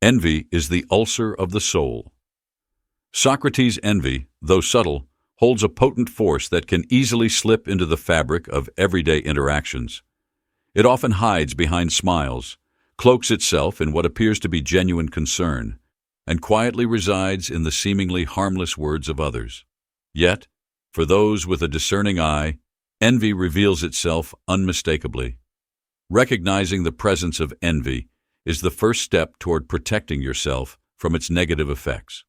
Envy is the ulcer of the soul. Socrates' envy, though subtle, holds a potent force that can easily slip into the fabric of everyday interactions. It often hides behind smiles, cloaks itself in what appears to be genuine concern, and quietly resides in the seemingly harmless words of others. Yet, for those with a discerning eye, envy reveals itself unmistakably. Recognizing the presence of envy is the first step toward protecting yourself from its negative effects.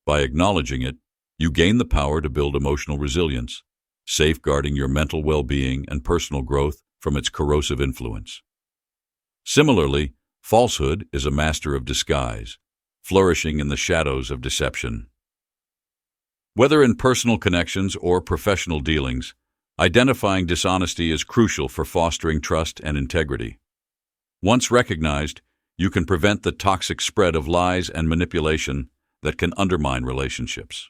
By acknowledging it, you gain the power to build emotional resilience, safeguarding your mental well-being and personal growth from its corrosive influence. Similarly, falsehood is a master of disguise, flourishing in the shadows of deception. Whether in personal connections or professional dealings, identifying dishonesty is crucial for fostering trust and integrity. Once recognized, you can prevent the toxic spread of lies and manipulation that can undermine relationships.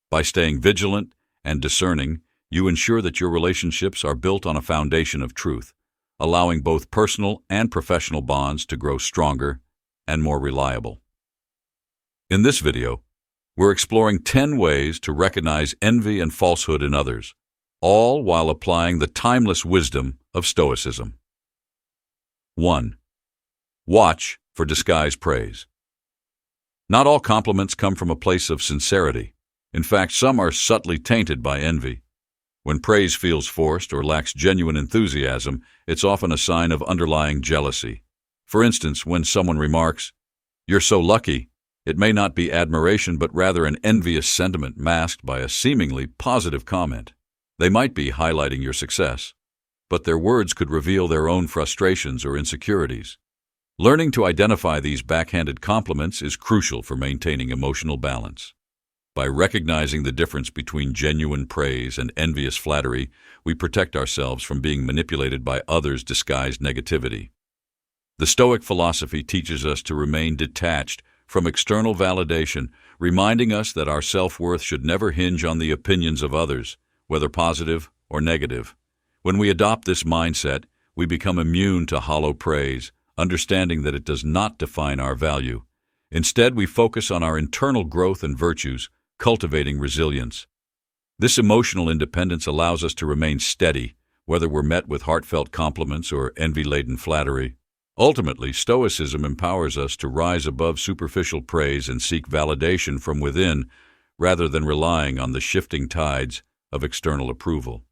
By staying vigilant and discerning, you ensure that your relationships are built on a foundation of truth, allowing both personal and professional bonds to grow stronger and more reliable. In this video, we're exploring 10 ways to recognize envy and falsehood in others, all while applying the timeless wisdom of Stoicism. 1. Watch for disguised praise. Not all compliments come from a place of sincerity. In fact, some are subtly tainted by envy. When praise feels forced or lacks genuine enthusiasm, it's often a sign of underlying jealousy. For instance, when someone remarks, "You're so lucky," it may not be admiration but rather an envious sentiment masked by a seemingly positive comment. They might be highlighting your success, but their words could reveal their own frustrations or insecurities. Learning to identify these backhanded compliments is crucial for maintaining emotional balance. By recognizing the difference between genuine praise and envious flattery, we protect ourselves from being manipulated by others' disguised negativity. The Stoic philosophy teaches us to remain detached from external validation, reminding us that our self-worth should never hinge on the opinions of others, whether positive or negative. When we adopt this mindset, we become immune to hollow praise, understanding that it does not define our value. Instead, we focus on our internal growth and virtues, cultivating resilience. This emotional independence allows us to remain steady, whether we're met with heartfelt compliments or envy-laden flattery. Ultimately, Stoicism empowers us to rise above superficial praise and seek validation from within, rather than relying on the shifting tides of external approval.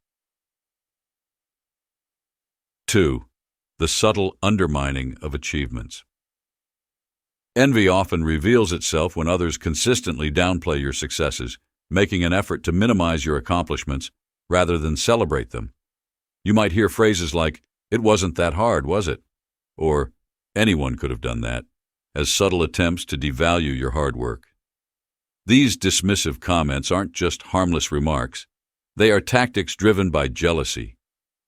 2. The subtle undermining of achievements. Envy often reveals itself when others consistently downplay your successes, making an effort to minimize your accomplishments rather than celebrate them. You might hear phrases like, "It wasn't that hard, was it?" or "Anyone could have done that," as subtle attempts to devalue your hard work. These dismissive comments aren't just harmless remarks. They are tactics driven by jealousy,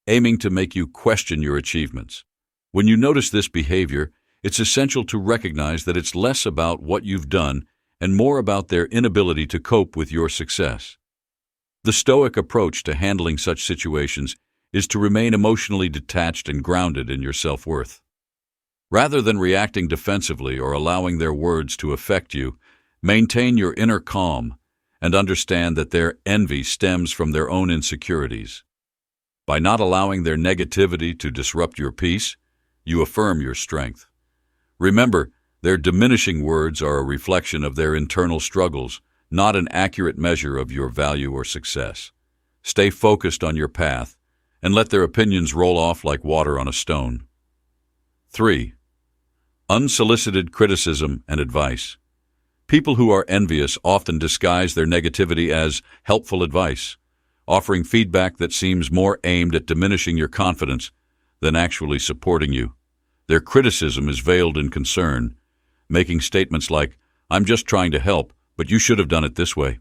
aiming to make you question your achievements. When you notice this behavior, it's essential to recognize that it's less about what you've done and more about their inability to cope with your success. The Stoic approach to handling such situations is to remain emotionally detached and grounded in your self-worth. Rather than reacting defensively or allowing their words to affect you, maintain your inner calm and understand that their envy stems from their own insecurities. By not allowing their negativity to disrupt your peace, you affirm your strength. Remember, their diminishing words are a reflection of their internal struggles, not an accurate measure of your value or success. Stay focused on your path and let their opinions roll off like water on a stone. 3. Unsolicited criticism and advice. People who are envious often disguise their negativity as helpful advice, offering feedback that seems more aimed at diminishing your confidence than actually supporting you. Their criticism is veiled in concern, making statements like, "I'm just trying to help, but you should have done it this way."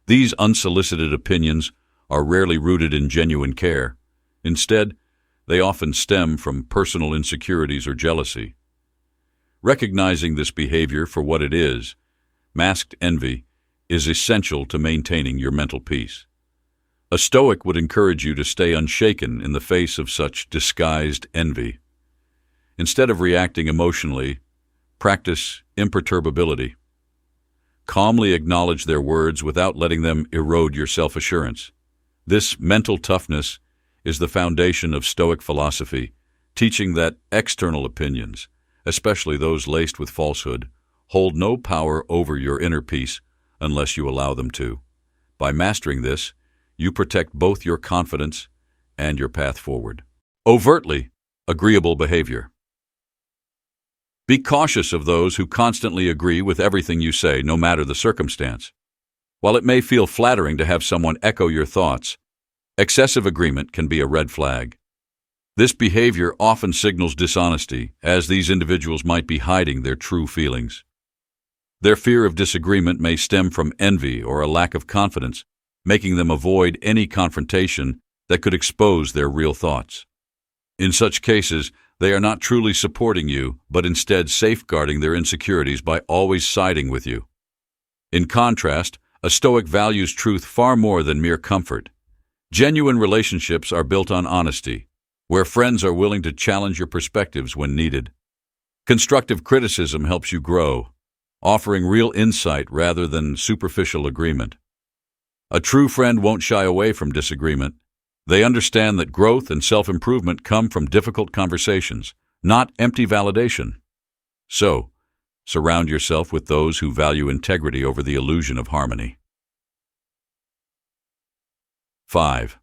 These unsolicited opinions are rarely rooted in genuine care. Instead, they often stem from personal insecurities or jealousy. Recognizing this behavior for what it is, masked envy, is essential to maintaining your mental peace. A Stoic would encourage you to stay unshaken in the face of such disguised envy. Instead of reacting emotionally, Practice imperturbability. Calmly acknowledge their words without letting them erode your self-assurance. This mental toughness is the foundation of Stoic philosophy, teaching that external opinions, especially those laced with falsehood, hold no power over your inner peace unless you allow them to. By mastering this, you protect both your confidence and your path forward. Overtly agreeable behavior. Be cautious of those who constantly agree with everything you say, no matter the circumstance. While it may feel flattering to have someone echo your thoughts, excessive agreement can be a red flag. This behavior often signals dishonesty, as these individuals might be hiding their true feelings. Their fear of disagreement may stem from envy or a lack of confidence, making them avoid any confrontation that could expose their real thoughts. In such cases, they are not truly supporting you, but instead safeguarding their insecurities by always siding with you. In contrast, a Stoic values truth far more than mere comfort. Genuine relationships are built on honesty, where friends are willing to challenge your perspectives when needed. Constructive criticism helps you grow, offering real insight rather than superficial agreement. A true friend won't shy away from disagreement. They understand that growth and self-improvement come from difficult conversations, not empty validation. So, surround yourself with those who value integrity over the illusion of harmony. 5.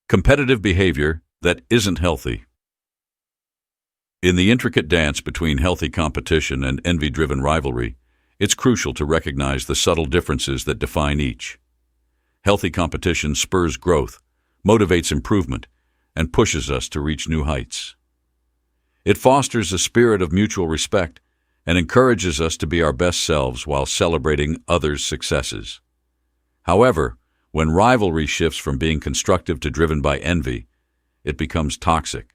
Competitive behavior that isn't healthy. In the intricate dance between healthy competition and envy-driven rivalry, it's crucial to recognize the subtle differences that define each. Healthy competition spurs growth, motivates improvement, and pushes us to reach new heights. It fosters a spirit of mutual respect and encourages us to be our best selves while celebrating others' successes. However, when rivalry shifts from being constructive to driven by envy, it becomes toxic.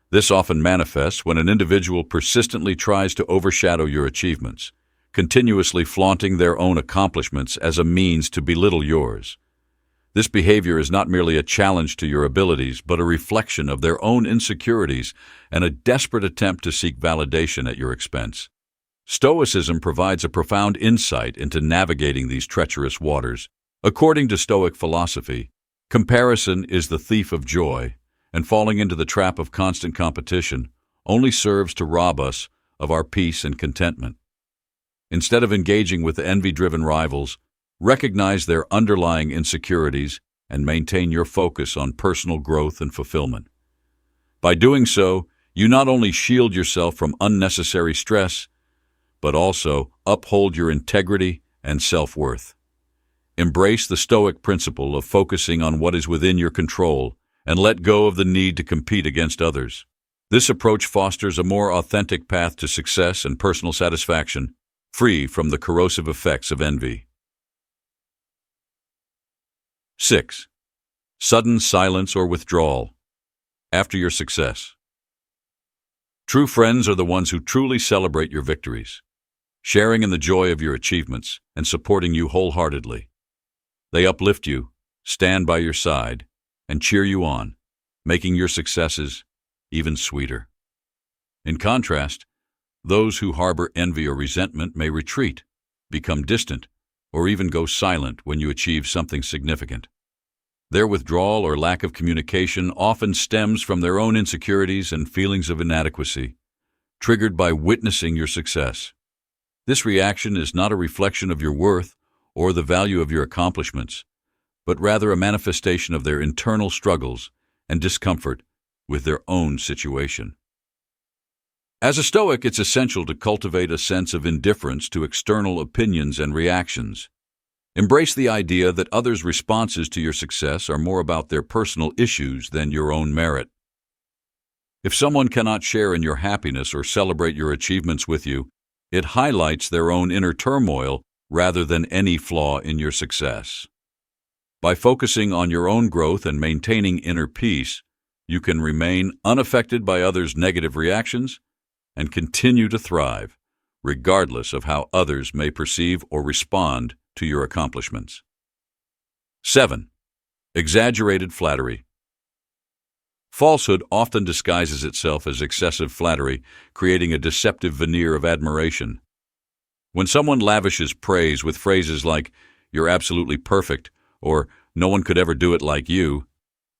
This often manifests when an individual persistently tries to overshadow your achievements, continuously flaunting their own accomplishments as a means to belittle yours. This behavior is not merely a challenge to your abilities, but a reflection of their own insecurities and a desperate attempt to seek validation at your expense. Stoicism provides a profound insight into navigating these treacherous waters. According to Stoic philosophy, comparison is the thief of joy, and falling into the trap of constant competition only serves to rob us of our peace and contentment. Instead of engaging with envy-driven rivals, recognize their underlying insecurities and maintain your focus on personal growth and fulfillment. By doing so, you not only shield yourself from unnecessary stress, but also uphold your integrity and self-worth. Embrace the Stoic principle of focusing on what is within your control and let go of the need to compete against others. This approach fosters a more authentic path to success and personal satisfaction, free from the corrosive effects of envy. 6. Sudden silence or withdrawal after your success. True friends are the ones who truly celebrate your victories, sharing in the joy of your achievements and supporting you wholeheartedly. They uplift you, stand by your side, and cheer you on, making your successes even sweeter. In contrast, those who harbor envy or resentment may retreat, become distant, or even go silent when you achieve something significant. Their withdrawal or lack of communication often stems from their own insecurities and feelings of inadequacy, triggered by witnessing your success. This reaction is not a reflection of your worth or the value of your accomplishments, but rather a manifestation of their internal struggles and discomfort with their own situation. As a Stoic, it's essential to cultivate a sense of indifference to external opinions and reactions. Embrace the idea that others' responses to your success are more about their personal issues than your own merit. If someone cannot share in your happiness or celebrate your achievements with you, it highlights their own inner turmoil rather than any flaw in your success. By focusing on your own growth and maintaining inner peace, you can remain unaffected by others' negative reactions and continue to thrive, regardless of how others may perceive or respond to your accomplishments. 7. Exaggerated flattery. Falsehood often disguises itself as excessive flattery, creating a deceptive veneer of admiration. When someone lavishes praise with phrases like, "You're absolutely perfect," or "No one could ever do it like you,"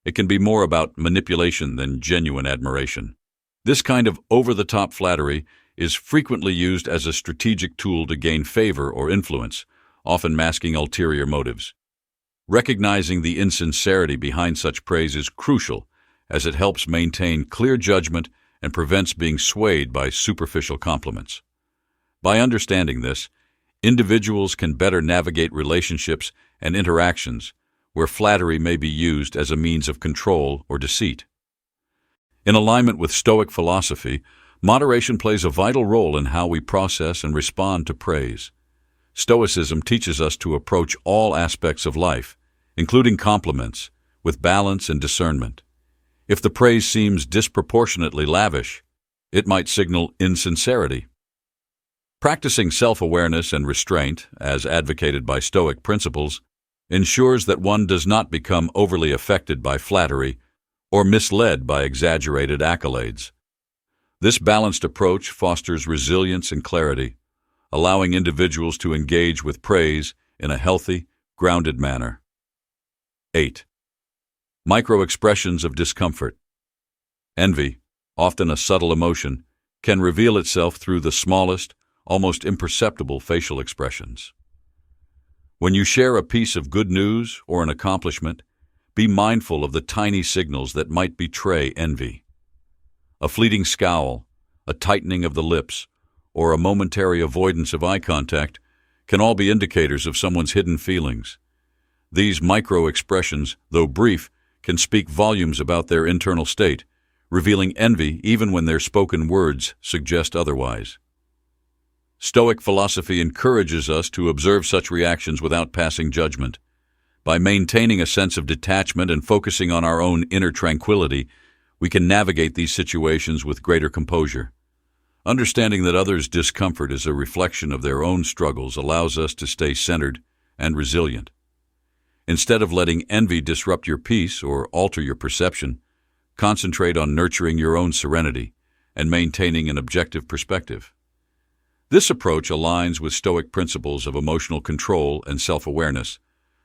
it can be more about manipulation than genuine admiration. This kind of over-the-top flattery is frequently used as a strategic tool to gain favor or influence, often masking ulterior motives. Recognizing the insincerity behind such praise is crucial, as it helps maintain clear judgment and prevents being swayed by superficial compliments. By understanding this, individuals can better navigate relationships and interactions where flattery may be used as a means of control or deceit. In alignment with Stoic philosophy, moderation plays a vital role in how we process and respond to praise. Stoicism teaches us to approach all aspects of life, including compliments, with balance and discernment. If the praise seems disproportionately lavish, it might signal insincerity. Practicing self-awareness and restraint, as advocated by Stoic principles, ensures that one does not become overly affected by flattery or misled by exaggerated accolades. This balanced approach fosters resilience and clarity, allowing individuals to engage with praise in a healthy, grounded manner. 8. Micro-expressions of discomfort. Envy, often a subtle emotion, can reveal itself through the smallest, almost imperceptible facial expressions. When you share a piece of good news or an accomplishment, be mindful of the tiny signals that might betray envy. A fleeting scowl, a tightening of the lips, or a momentary avoidance of eye contact can all be indicators of someone's hidden feelings. These micro-expressions, though brief, can speak volumes about their internal state, revealing envy even when their spoken words suggest otherwise. Stoic philosophy encourages us to observe such reactions without passing judgment. By maintaining a sense of detachment and focusing on our own inner tranquility, we can navigate these situations with greater composure. Understanding that others' discomfort is a reflection of their own struggles allows us to stay centered and resilient. Instead of letting envy disrupt your peace or alter your perception, concentrate on nurturing your own serenity and maintaining an objective perspective. This approach aligns with Stoic principles of emotional control and self-awareness,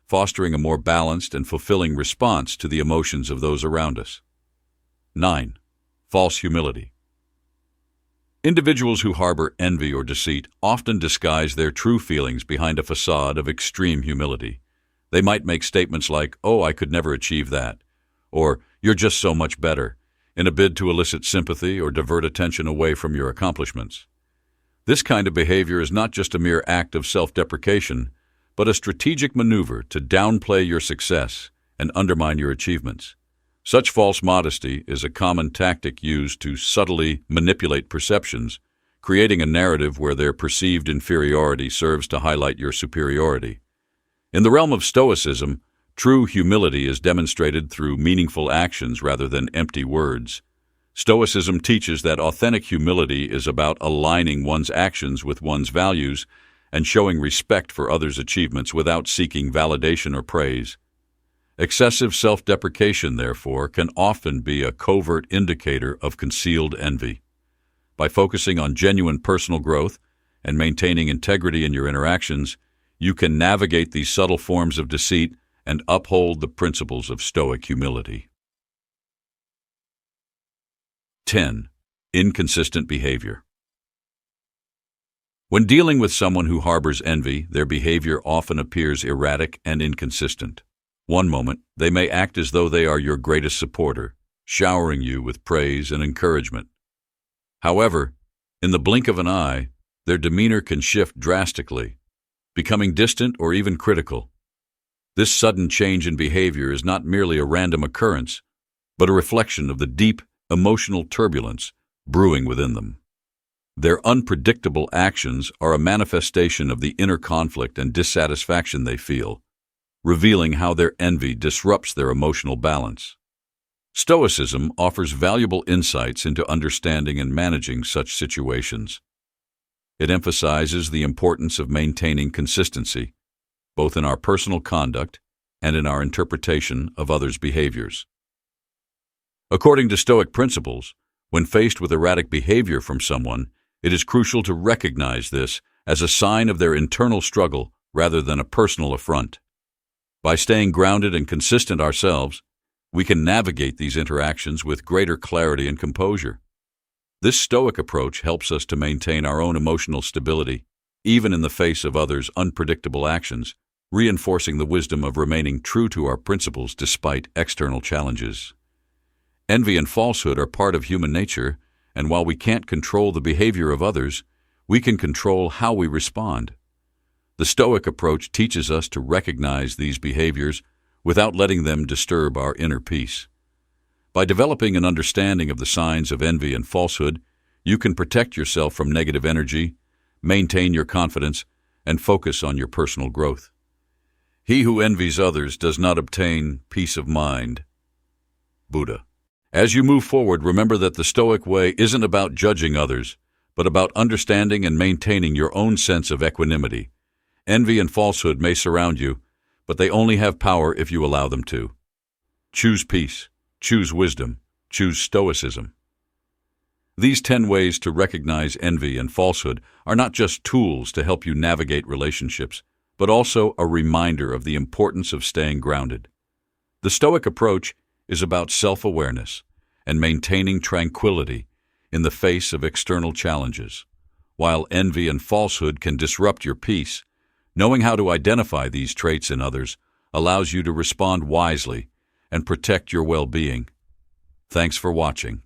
fostering a more balanced and fulfilling response to the emotions of those around us. 9. False humility. Individuals who harbor envy or deceit often disguise their true feelings behind a facade of extreme humility. They might make statements like, "Oh, I could never achieve that," or "You're just so much better," in a bid to elicit sympathy or divert attention away from your accomplishments. This kind of behavior is not just a mere act of self-deprecation, but a strategic maneuver to downplay your success and undermine your achievements. Such false modesty is a common tactic used to subtly manipulate perceptions, creating a narrative where their perceived inferiority serves to highlight your superiority. In the realm of Stoicism, true humility is demonstrated through meaningful actions rather than empty words. Stoicism teaches that authentic humility is about aligning one's actions with one's values and showing respect for others' achievements without seeking validation or praise. Excessive self-deprecation, therefore, can often be a covert indicator of concealed envy. By focusing on genuine personal growth and maintaining integrity in your interactions, you can navigate these subtle forms of deceit and uphold the principles of Stoic humility. 10. Inconsistent behavior. When dealing with someone who harbors envy, their behavior often appears erratic and inconsistent. One moment, they may act as though they are your greatest supporter, showering you with praise and encouragement. However, in the blink of an eye, their demeanor can shift drastically, becoming distant or even critical. This sudden change in behavior is not merely a random occurrence, but a reflection of the deep emotional turbulence brewing within them. Their unpredictable actions are a manifestation of the inner conflict and dissatisfaction they feel, revealing how their envy disrupts their emotional balance. Stoicism offers valuable insights into understanding and managing such situations. It emphasizes the importance of maintaining consistency, both in our personal conduct and in our interpretation of others' behaviors. According to Stoic principles, when faced with erratic behavior from someone, it is crucial to recognize this as a sign of their internal struggle rather than a personal affront. By staying grounded and consistent ourselves, we can navigate these interactions with greater clarity and composure. This Stoic approach helps us to maintain our own emotional stability, even in the face of others' unpredictable actions, reinforcing the wisdom of remaining true to our principles despite external challenges. Envy and falsehood are part of human nature, and while we can't control the behavior of others, we can control how we respond. The Stoic approach teaches us to recognize these behaviors without letting them disturb our inner peace. By developing an understanding of the signs of envy and falsehood, you can protect yourself from negative energy, maintain your confidence, and focus on your personal growth. He who envies others does not obtain peace of mind. Buddha. As you move forward, remember that the Stoic way isn't about judging others, but about understanding and maintaining your own sense of equanimity. Envy and falsehood may surround you, but they only have power if you allow them to. Choose peace, choose wisdom, choose Stoicism. These 10 ways to recognize envy and falsehood are not just tools to help you navigate relationships, but also a reminder of the importance of staying grounded. The Stoic approach is about self-awareness and maintaining tranquility in the face of external challenges. While envy and falsehood can disrupt your peace, knowing how to identify these traits in others allows you to respond wisely and protect your well-being. Thanks for watching.